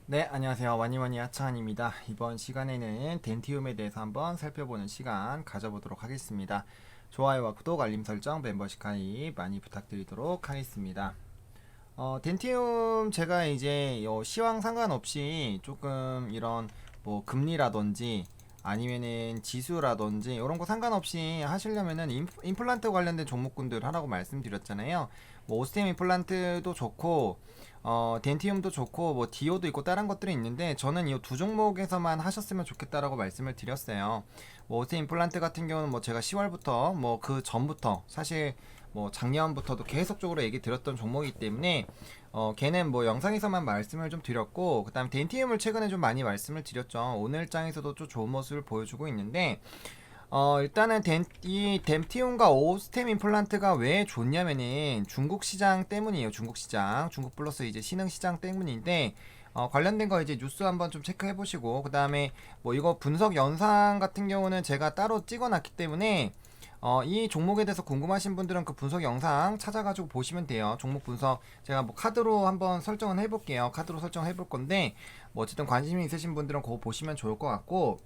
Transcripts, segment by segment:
네, 안녕하세요. 와니와니 하차한입니다. 이번 시간에는 덴티움에 대해서 한번 살펴보는 시간 가져보도록 하겠습니다. 좋아요와 구독, 알림 설정, 멤버십 가입 많이 부탁드리도록 하겠습니다. 덴티움 제가 이제 시황 상관없이 조금 이런 뭐 금리라든지 아니면은 지수라든지 이런 거 상관없이 하시려면은 임플란트 관련된 종목군들 하라고 말씀드렸잖아요. 뭐 오스템 임플란트도 좋고 덴티움도 좋고 뭐 디오도 있고 다른 것들이 있는데 저는 이 두 종목에서만 하셨으면 좋겠다라고 말씀을 드렸어요. 뭐 오스템 임플란트 같은 경우는 뭐 제가 10월부터 뭐 그 전부터 사실 뭐 작년부터도 계속적으로 얘기 드렸던 종목이기 때문에 걔는 뭐 영상에서만 말씀을 좀 드렸고, 그 다음 덴티움을 최근에 좀 많이 말씀을 드렸죠. 오늘 장에서도 좀 좋은 모습을 보여주고 있는데 일단은 이 덴티움과 오스템 임플란트가 왜 좋냐면은 중국 시장 때문이에요. 중국 시장, 중국 플러스 이제 신흥 시장 때문인데 관련된 거 이제 뉴스 한번 좀 체크해 보시고, 그 다음에 뭐 이거 분석 영상 같은 경우는 제가 따로 찍어 놨기 때문에 이 종목에 대해서 궁금하신 분들은 그 분석 영상 찾아가지고 보시면 돼요. 종목 분석 제가 뭐 카드로 한번 설정은 해볼게요. 카드로 설정해 볼 건데 뭐 어쨌든 관심이 있으신 분들은 그거 보시면 좋을 것 같고,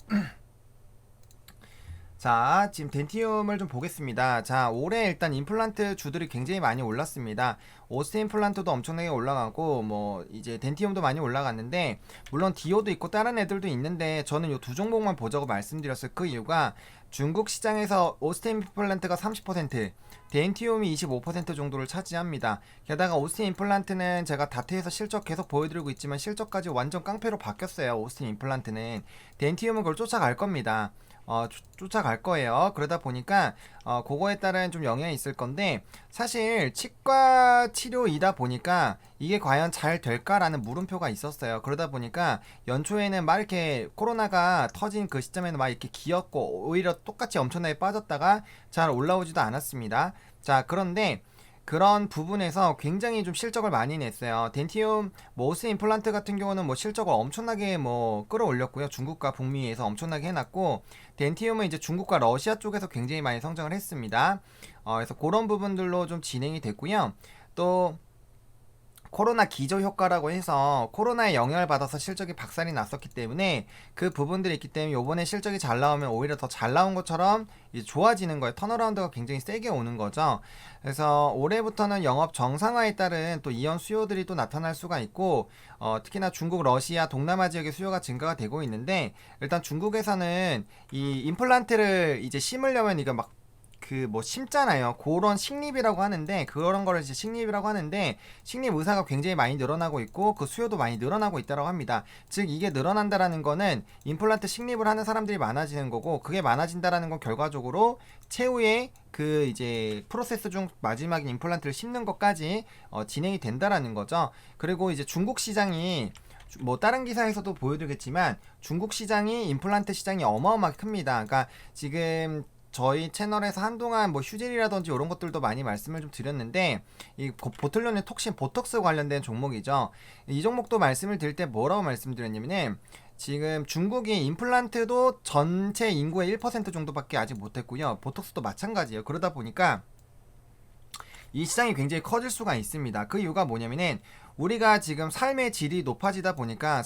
자, 지금 덴티움을 좀 보겠습니다. 자, 올해 일단 임플란트 주들이 굉장히 많이 올랐습니다. 오스 임플란트도 엄청나게 올라가고, 뭐, 이제 덴티움도 많이 올라갔는데, 물론 디오도 있고 다른 애들도 있는데, 저는 이 두 종목만 보자고 말씀드렸어요. 그 이유가 중국 시장에서 오스템 임플란트가 30%, 덴티움이 25% 정도를 차지합니다. 게다가 오스템 임플란트는 제가 다트에서 실적 계속 보여드리고 있지만 실적까지 완전 깡패로 바뀌었어요. 오스템 임플란트는. 덴티움은 그걸 쫓아갈 겁니다. 쫓아갈 거예요. 그러다 보니까 그거에 따른 좀 영향이 있을 건데, 사실 치과 치료이다 보니까 이게 과연 잘 될까라는 물음표가 있었어요. 그러다 보니까 연초에는 막 이렇게 코로나가 터진 그 시점에는 막 이렇게 기었고 오히려 똑같이 엄청나게 빠졌다가 잘 올라오지도 않았습니다. 자, 그런데 그런 부분에서 굉장히 좀 실적을 많이 냈어요. 덴티움 모스 임플란트 같은 경우는 뭐 실적을 엄청나게 뭐 끌어올렸고요. 중국과 북미에서 엄청나게 해놨고, 덴티움은 이제 중국과 러시아 쪽에서 굉장히 많이 성장을 했습니다. 그래서 그런 부분들로 좀 진행이 됐고요. 또 코로나 기저 효과라고 해서 코로나에 영향을 받아서 실적이 박살이 났었기 때문에 그 부분들이 있기 때문에 요번에 실적이 잘 나오면 오히려 더 잘 나온 것처럼 이제 좋아지는 거예요. 턴어라운드가 굉장히 세게 오는 거죠. 그래서 올해부터는 영업 정상화에 따른 또 이연 수요들이 또 나타날 수가 있고, 특히나 중국, 러시아, 동남아 지역의 수요가 증가가 되고 있는데, 일단 중국에서는 이 임플란트를 이제 심으려면 이거 막 그 뭐 심잖아요. 그런 식립이라고 하는데, 그런 거를 이제 식립이라고 하는데, 식립 의사가 굉장히 많이 늘어나고 있고 그 수요도 많이 늘어나고 있다고 합니다. 즉 이게 늘어난다라는 거는 임플란트 식립을 하는 사람들이 많아지는 거고, 그게 많아진다라는 건 결과적으로 최후의 그 이제 프로세스 중 마지막인 임플란트를 심는 것까지 진행이 된다라는 거죠. 그리고 이제 중국 시장이 뭐 다른 기사에서도 보여드리겠지만 중국 시장이 임플란트 시장이 어마어마하게 큽니다. 그러니까 지금 저희 채널에서 한동안 뭐 휴젤이라든지 이런 것들도 많이 말씀을 좀 드렸는데, 이 보툴론의 톡신 보톡스 관련된 종목이죠. 이 종목도 말씀을 드릴 때 뭐라고 말씀드렸냐면은, 지금 중국이 임플란트도 전체 인구의 1% 정도밖에 아직 못했고요. 보톡스도 마찬가지예요. 그러다 보니까 이 시장이 굉장히 커질 수가 있습니다. 그 이유가 뭐냐면은, 우리가 지금 삶의 질이 높아지다 보니까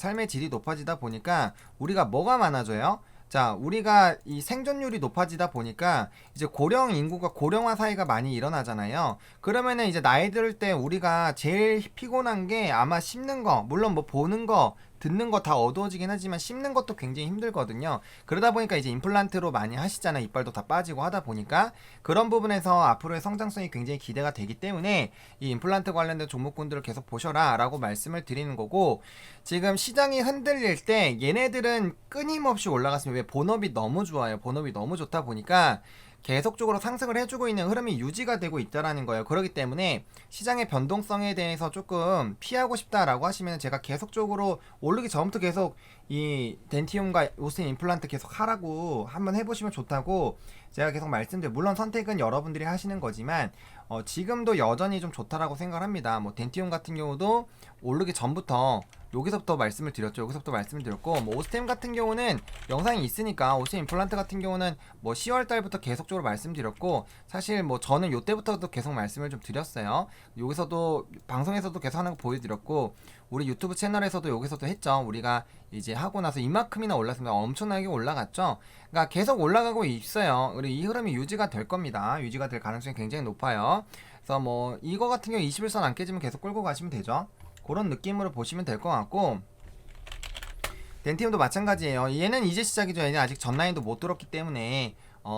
우리가 뭐가 많아져요? 자, 우리가 이 생존율이 높아지다 보니까 이제 고령 인구가 고령화 사회가 많이 일어나잖아요. 그러면은 이제 나이 들 때 우리가 제일 피곤한 게 아마 씹는 거, 물론 뭐 보는 거, 듣는 거 다 어두워지긴 하지만 씹는 것도 굉장히 힘들거든요. 그러다 보니까 이제 임플란트로 많이 하시잖아요. 이빨도 다 빠지고 하다 보니까 그런 부분에서 앞으로의 성장성이 굉장히 기대가 되기 때문에 이 임플란트 관련된 종목군들을 계속 보셔라 라고 말씀을 드리는 거고, 지금 시장이 흔들릴 때 얘네들은 끊임없이 올라갔습니다. 왜? 본업이 너무 좋아요. 본업이 너무 좋다 보니까 계속적으로 상승을 해주고 있는 흐름이 유지가 되고 있다라는 거예요. 그렇기 때문에 시장의 변동성에 대해서 조금 피하고 싶다라고 하시면 제가 계속적으로 오르기 전부터 계속 이 덴티움과 오스틴 임플란트 계속 하라고 한번 해보시면 좋다고 제가 계속 말씀드려요. 물론 선택은 여러분들이 하시는 거지만 지금도 여전히 좀 좋다라고 생각을 합니다. 뭐 덴티움 같은 경우도 오르기 전부터 여기서부터 말씀을 드렸죠. 여기서부터 말씀을 드렸고, 뭐 오스템 같은 경우는 영상이 있으니까, 오스템 임플란트 같은 경우는 뭐 10월 달부터 계속적으로 말씀드렸고, 사실 뭐 저는 요때부터도 계속 말씀을 좀 드렸어요. 여기서도 방송에서도 계속 하는 거 보여드렸고, 우리 유튜브 채널에서도 여기서도 했죠. 우리가 이제 하고 나서 이만큼이나 올랐습니다. 엄청나게 올라갔죠. 그러니까 계속 올라가고 있어요. 그리고 이 흐름이 유지가 될 겁니다. 유지가 될 가능성이 굉장히 높아요. 그래서 뭐 이거 같은 경우 21선 안 깨지면 계속 끌고 가시면 되죠. 그런 느낌으로 보시면 될 것 같고, 덴티움도 마찬가지예요. 얘는 이제 시작이죠. 얘는 아직 전라인도 못 뚫었기 때문에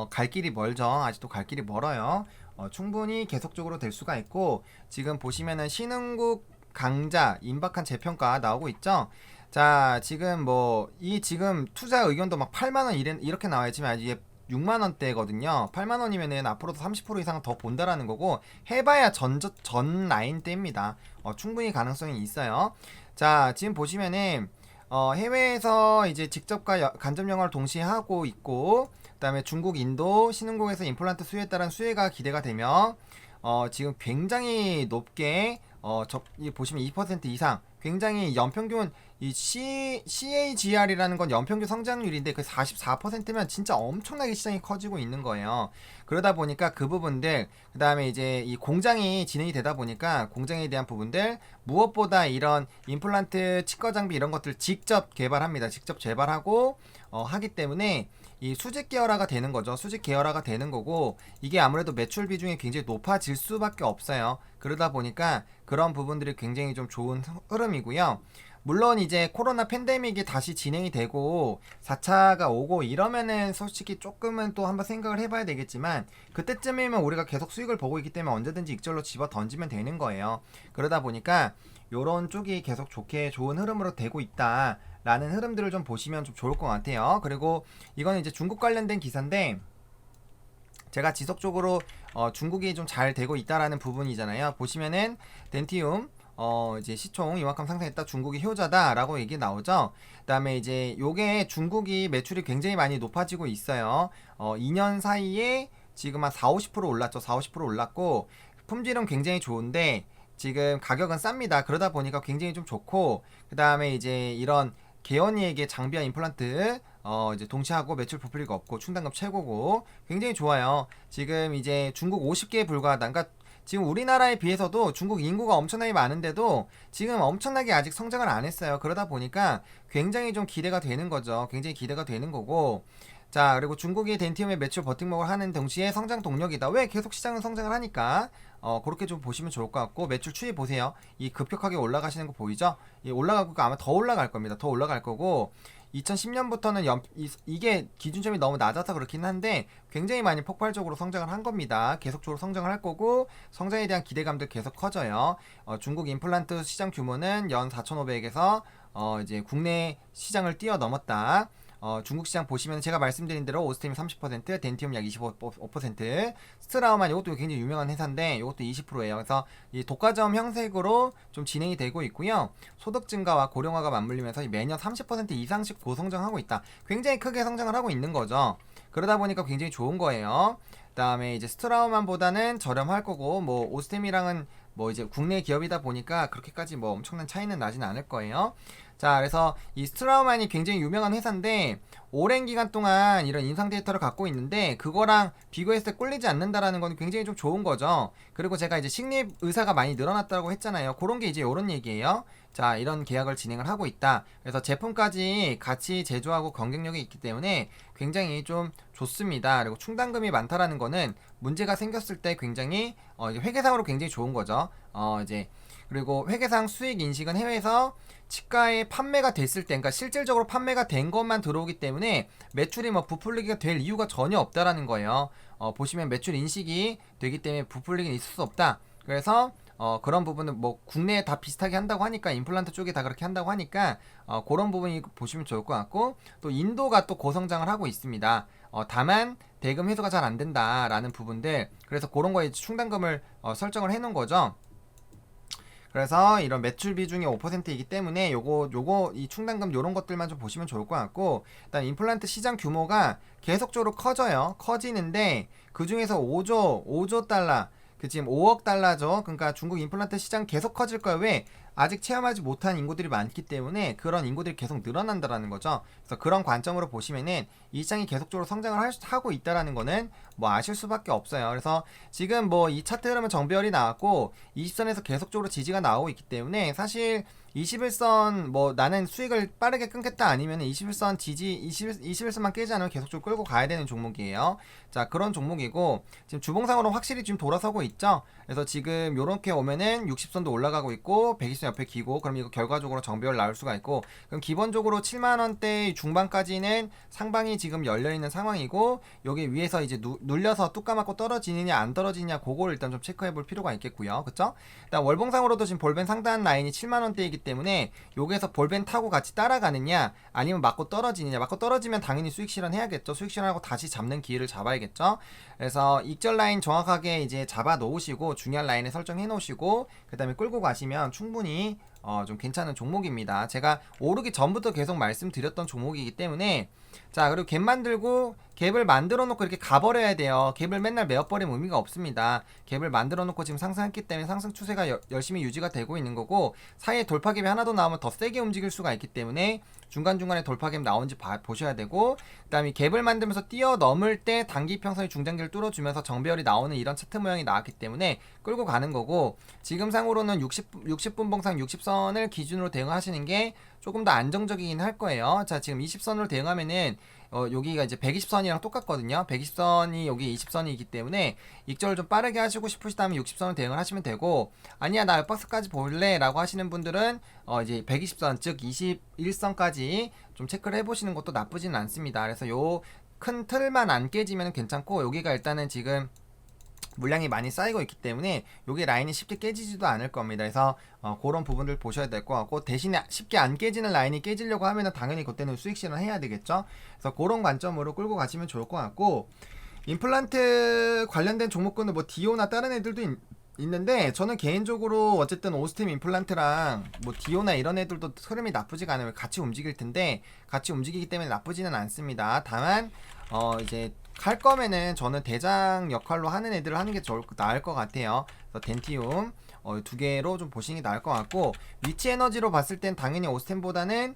갈 길이 멀죠. 아직도 갈 길이 멀어요. 충분히 계속적으로 될 수가 있고, 지금 보시면은 신흥국 강자 임박한 재평가 나오고 있죠. 자, 지금 뭐 이 지금 투자 의견도 막 8만원 이렇게 나와있지만 이게 6만원대거든요. 8만원이면은 앞으로도 30% 이상 더 본다라는 거고, 해봐야 전 라인 때입니다. 충분히 가능성이 있어요. 자, 지금 보시면은 해외에서 이제 직접과 간접 영화를 동시에 하고 있고, 그다음에 중국, 인도, 신흥국에서 임플란트 수요에 따른 수혜가 기대가 되며, 지금 굉장히 높게 보시면 2% 이상, 굉장히 연평균 이 CAGR이라는 건 연평균 성장률인데 그 44%면 진짜 엄청나게 시장이 커지고 있는 거예요. 그러다 보니까 그 부분들, 그 다음에 이제 이 공장이 진행이 되다 보니까 공장에 대한 부분들, 무엇보다 이런 임플란트 치과 장비 이런 것들 직접 개발합니다. 직접 개발하고 하기 때문에 이 수직 계열화가 되는 거죠. 수직 계열화가 되는 거고, 이게 아무래도 매출 비중이 굉장히 높아질 수밖에 없어요. 그러다 보니까 그런 부분들이 굉장히 좀 좋은 흐름이고요. 물론 이제 코로나 팬데믹이 다시 진행이 되고 4차가 오고 이러면은 솔직히 조금은 또 한번 생각을 해봐야 되겠지만, 그때쯤이면 우리가 계속 수익을 보고 있기 때문에 언제든지 익절로 집어 던지면 되는 거예요. 그러다 보니까 요런 쪽이 계속 좋은 흐름으로 되고 있다 라는 흐름들을 좀 보시면 좀 좋을 것 같아요. 그리고 이거는 이제 중국 관련된 기사인데, 제가 지속적으로 중국이 좀 잘 되고 있다라는 부분이잖아요. 보시면은 덴티움 이제 시총 이만큼 상승했다, 중국이 효자다라고 얘기 나오죠. 그다음에 이제 요게 중국이 매출이 굉장히 많이 높아지고 있어요. 2년 사이에 지금 한 4-50% 올랐죠. 4-50% 올랐고, 품질은 굉장히 좋은데 지금 가격은 쌉니다. 그러다 보니까 굉장히 좀 좋고, 그다음에 이제 이런 개연이에게 장비와 임플란트 이제 동시하고 매출 부풀리가 없고 충당금 최고고 굉장히 좋아요. 지금 이제 중국 50개에 불과하다. 그러니까 지금 우리나라에 비해서도 중국 인구가 엄청나게 많은데도 지금 엄청나게 아직 성장을 안 했어요. 그러다 보니까 굉장히 좀 기대가 되는 거죠. 굉장히 기대가 되는 거고, 자, 그리고 중국이 덴티움의 매출 버팀목을 하는 동시에 성장 동력이다. 왜? 계속 시장은 성장을 하니까 그렇게 좀 보시면 좋을 것 같고, 매출 추이 보세요. 이 급격하게 올라가시는 거 보이죠? 이 올라가고 아마 더 올라갈 겁니다. 더 올라갈 거고, 2010년부터는 이게 기준점이 너무 낮아서 그렇긴 한데 굉장히 많이 폭발적으로 성장을 한 겁니다. 계속적으로 성장을 할 거고, 성장에 대한 기대감도 계속 커져요. 중국 임플란트 시장 규모는 연 4,500에서 이제 국내 시장을 뛰어넘었다. 중국 시장 보시면 제가 말씀드린 대로 오스템이 30%, 덴티움 약 25%, 스트라우만 이것도 굉장히 유명한 회사인데 이것도 20%예요. 그래서 이 독과점 형식으로 좀 진행이 되고 있고요. 소득 증가와 고령화가 맞물리면서 매년 30% 이상씩 고성장하고 있다. 굉장히 크게 성장을 하고 있는 거죠. 그러다 보니까 굉장히 좋은 거예요. 그다음에 이제 스트라우만보다는 저렴할 거고, 뭐 오스템이랑은 뭐 이제 국내 기업이다 보니까 그렇게까지 뭐 엄청난 차이는 나진 않을 거예요. 자, 그래서 이 스트라우만이 굉장히 유명한 회사인데 오랜 기간 동안 이런 임상 데이터를 갖고 있는데 그거랑 비교했을 때 꿀리지 않는다라는 건 굉장히 좀 좋은 거죠. 그리고 제가 이제 식립 의사가 많이 늘어났다고 했잖아요. 그런 게 이제 이런 얘기예요. 자, 이런 계약을 진행을 하고 있다. 그래서 제품까지 같이 제조하고 경쟁력이 있기 때문에 굉장히 좀 좋습니다. 그리고 충당금이 많다라는 거는 문제가 생겼을 때 굉장히 회계상으로 굉장히 좋은 거죠. 이제 그리고 회계상 수익 인식은 해외에서 치과에 판매가 됐을 때, 그러니까 실질적으로 판매가 된 것만 들어오기 때문에 매출이 뭐 부풀리기가 될 이유가 전혀 없다라는 거예요. 보시면 매출 인식이 되기 때문에 부풀리기는 있을 수 없다. 그래서 그런 부분은 뭐 국내에 다 비슷하게 한다고 하니까, 임플란트 쪽에 다 그렇게 한다고 하니까 그런 부분이 보시면 좋을 것 같고, 또 인도가 또 고성장을 하고 있습니다. 다만 대금 회수가 잘 안 된다라는 부분들, 그래서 그런 거에 충당금을 설정을 해 놓은 거죠. 그래서 이런 매출 비중이 5%이기 때문에 요거 이 충당금 요런 것들만 좀 보시면 좋을 것 같고, 일단 임플란트 시장 규모가 계속적으로 커지는데 그 중에서 5조 달러, 그 지금 5억 달러죠. 그러니까 중국 임플란트 시장 계속 커질 거예요. 왜? 아직 체험하지 못한 인구들이 많기 때문에 그런 인구들이 계속 늘어난다라는 거죠. 그래서 그런 관점으로 보시면은 이 시장이 계속적으로 성장을 하고 있다라는 거는 뭐 아실 수밖에 없어요. 그래서 지금 뭐 이 차트 흐름은 정배열이 나왔고 20선에서 계속적으로 지지가 나오고 있기 때문에 사실 21선 뭐 나는 수익을 빠르게 끊겠다 아니면 21선 지지 21선만 깨지 않으면 계속적으로 끌고 가야 되는 종목이에요. 자, 그런 종목이고 지금 주봉상으로 확실히 지금 돌아서고 있죠. 그래서 지금 요렇게 오면은 60선도 올라가고 있고 120선 옆에 기고 그럼 이거 결과적으로 정배열 나올 수가 있고 그럼 기본적으로 7만원대 중반까지는 상방이 지금 열려있는 상황이고 여기 위에서 이제 눌려서 뚝 까맣고 떨어지느냐 안 떨어지느냐 그거를 일단 좀 체크해 볼 필요가 있겠고요. 그쵸? 일단 월봉상으로도 지금 볼벤 상단 라인이 7만원대이기 때문에 여기에서 볼벤 타고 같이 따라가느냐 아니면 맞고 떨어지느냐 맞고 떨어지면 당연히 수익 실현해야겠죠. 수익 실현하고 다시 잡는 기회를 잡아야겠죠. 그래서 익절 라인 정확하게 이제 잡아 놓으시고 중요한 라인에 설정해 놓으시고 그 다음에 끌고 가시면 충분히 좀 괜찮은 종목입니다. 제가 오르기 전부터 계속 말씀드렸던 종목이기 때문에 자, 그리고 갭 만들고 갭을 만들어 놓고 이렇게 가버려야 돼요. 갭을 맨날 메어버리면 의미가 없습니다. 갭을 만들어 놓고 지금 상승했기 때문에 상승 추세가 열심히 유지가 되고 있는 거고 사이에 돌파 갭이 하나 더 나오면 더 세게 움직일 수가 있기 때문에 중간중간에 돌파 갭 나온지 보셔야 되고 그 다음에 갭을 만들면서 뛰어넘을 때 단기 평선이 중장기를 뚫어주면서 정배열이 나오는 이런 차트 모양이 나왔기 때문에 끌고 가는 거고 지금 상으로는 60분 봉상 60선을 기준으로 대응하시는 게 조금 더 안정적이긴 할 거예요. 자, 지금 20선으로 대응하면은 여기가 이제 120선이랑 똑같거든요. 120선이 여기 20선이기 때문에 익절을 좀 빠르게 하시고 싶으시다면 60선을 대응을 하시면 되고 아니야 나 박스까지 볼래 라고 하시는 분들은 이제 120선 즉 21선까지 좀 체크를 해보시는 것도 나쁘지는 않습니다. 그래서 요 큰 틀만 안 깨지면 괜찮고 여기가 일단은 지금 물량이 많이 쌓이고 있기 때문에 여기 라인이 쉽게 깨지지도 않을 겁니다. 그래서 그런 부분들 보셔야 될 것 같고 대신에 쉽게 안 깨지는 라인이 깨지려고 하면 당연히 그때는 수익 실현 해야 되겠죠. 그래서 그런 관점으로 끌고 가시면 좋을 것 같고 임플란트 관련된 종목군은 뭐 디오나 다른 애들도 있는데 저는 개인적으로 어쨌든 오스템 임플란트랑 뭐 디오나 이런 애들도 흐름이 나쁘지가 않아요. 같이 움직일 텐데 같이 움직이기 때문에 나쁘지는 않습니다. 다만 이제 할 거면은 저는 대장 역할로 하는 애들을 하는 게 나을 것 같아요. 그래서 덴티움 두 개로 좀 보시는 게 나을 것 같고 위치 에너지로 봤을 땐 당연히 오스템보다는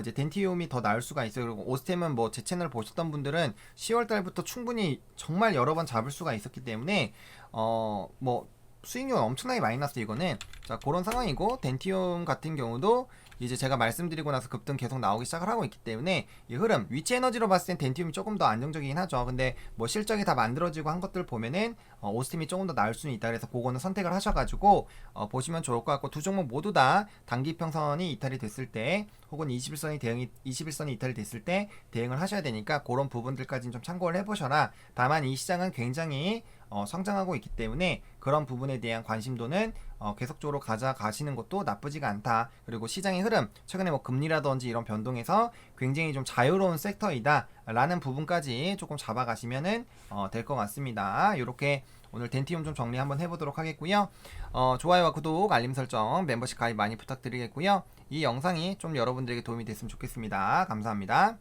이제 덴티움이 더 나을 수가 있어요. 그리고 오스템은 뭐 제 채널 보셨던 분들은 10월 달부터 충분히 정말 여러 번 잡을 수가 있었기 때문에 뭐 수익률 엄청나게 많이 났어요. 이거는 자 그런 상황이고 덴티움 같은 경우도 이제 제가 말씀드리고 나서 급등 계속 나오기 시작을 하고 있기 때문에 이 흐름 위치 에너지로 봤을 땐 덴티움이 조금 더 안정적이긴 하죠. 근데 뭐 실적이 다 만들어지고 한 것들 보면은 오스템이 조금 더 나을 수는 있다. 그래서 그거는 선택을 하셔가지고 보시면 좋을 것 같고 두 종목 모두 다 단기 평선이 이탈이 됐을 때 혹은 21선이 이탈이 됐을 때 대응을 하셔야 되니까 그런 부분들까지는 좀 참고를 해보셔라. 다만 이 시장은 굉장히 성장하고 있기 때문에 그런 부분에 대한 관심도는 계속적으로 가져가시는 것도 나쁘지가 않다. 그리고 시장의 흐름, 최근에 뭐 금리라든지 이런 변동에서 굉장히 좀 자유로운 섹터이다 라는 부분까지 조금 잡아가시면은 될 것 같습니다. 이렇게 오늘 덴티움 좀 정리 한번 해보도록 하겠고요. 좋아요와 구독, 알림 설정, 멤버십 가입 많이 부탁드리겠고요. 이 영상이 좀 여러분들에게 도움이 됐으면 좋겠습니다. 감사합니다.